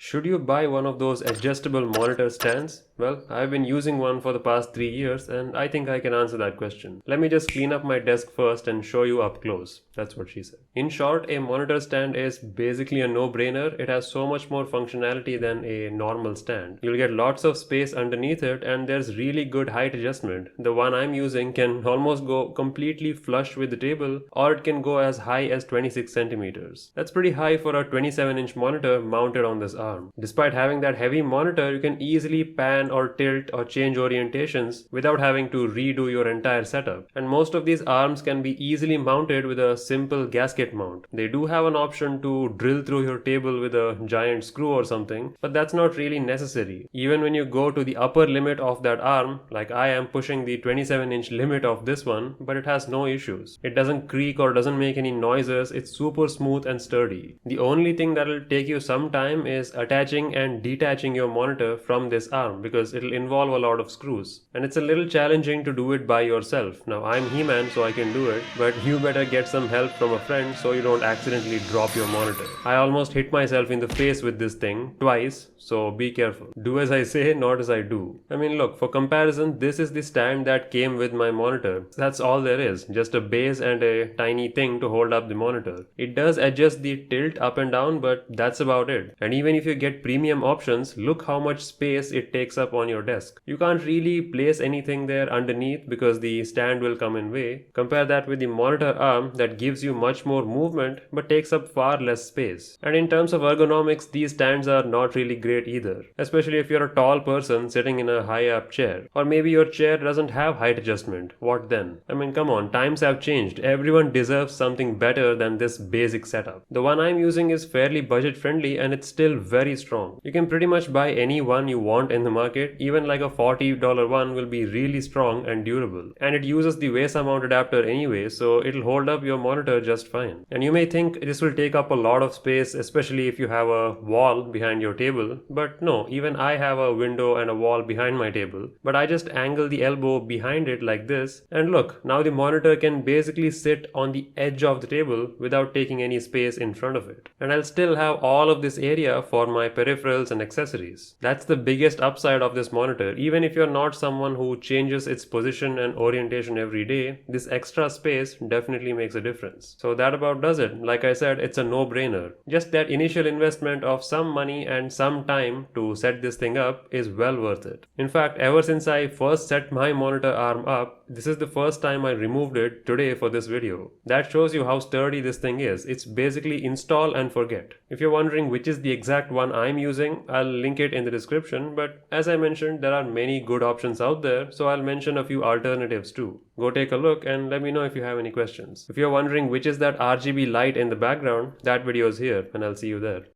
Should you buy one of those adjustable monitor stands? Well, I've been using one for the past 3 years and I think I can answer that question. Let me just clean up my desk first and show you up close. That's what she said. In short, a monitor stand is basically a no-brainer. It has so much more functionality than a normal stand. You'll get lots of space underneath it and there's really good height adjustment. The one I'm using can almost go completely flush with the table or it can go as high as 26 centimeters. That's pretty high for a 27-inch monitor mounted on this arm. Despite having that heavy monitor, you can easily pan or tilt or change orientations without having to redo your entire setup. And most of these arms can be easily mounted with a simple gasket mount. They do have an option to drill through your table with a giant screw or something, but that's not really necessary. Even when you go to the upper limit of that arm, like I am pushing the 27-inch limit of this one, but it has no issues. It doesn't creak or doesn't make any noises. It's super smooth and sturdy. The only thing that'll take you some time is attaching and detaching your monitor from this arm because it'll involve a lot of screws. And it's a little challenging to do it by yourself. Now I'm He-Man so I can do it, but you better get some help from a friend so you don't accidentally drop your monitor. I almost hit myself in the face with this thing twice, so be careful. Do as I say, not as I do. I mean look, for comparison, this is the stand that came with my monitor. That's all there is, just a base and a tiny thing to hold up the monitor. It does adjust the tilt up and down, but that's about it. And even if you get premium options, look how much space it takes up on your desk. You can't really place anything there underneath because the stand will come in way. Compare that with the monitor arm that gives you much more movement but takes up far less space. And in terms of ergonomics, these stands are not really great either, especially if you're a tall person sitting in a high up chair. Or maybe your chair doesn't have height adjustment. What then? I mean, come on, times have changed. Everyone deserves something better than this basic setup. The one I'm using is fairly budget friendly and it's still very strong. You can pretty much buy any one you want in the market. Even like a $40 one will be really strong and durable. And it uses the VESA mount adapter anyway, so it'll hold up your monitor just fine. And you may think this will take up a lot of space, especially if you have a wall behind your table. But no, even I have a window and a wall behind my table. But I just angle the elbow behind it like this. And look, now the monitor can basically sit on the edge of the table without taking any space in front of it. And I'll still have all of this area for my peripherals and accessories. That's the biggest upside of this monitor. Even if you're not someone who changes its position and orientation every day, this extra space definitely makes a difference. So that about does it. Like I said, it's a no-brainer. Just that initial investment of some money and some time to set this thing up is well worth it. In fact, ever since I first set my monitor arm up, this is the first time I removed it today for this video. That shows you how sturdy this thing is. It's basically install and forget. If you're wondering which is the exact one I'm using, I'll link it in the description, but as I mentioned, there are many good options out there, so I'll mention a few alternatives too. Go take a look and let me know if you have any questions. If you're wondering which is that RGB light in the background, that video is here and I'll see you there.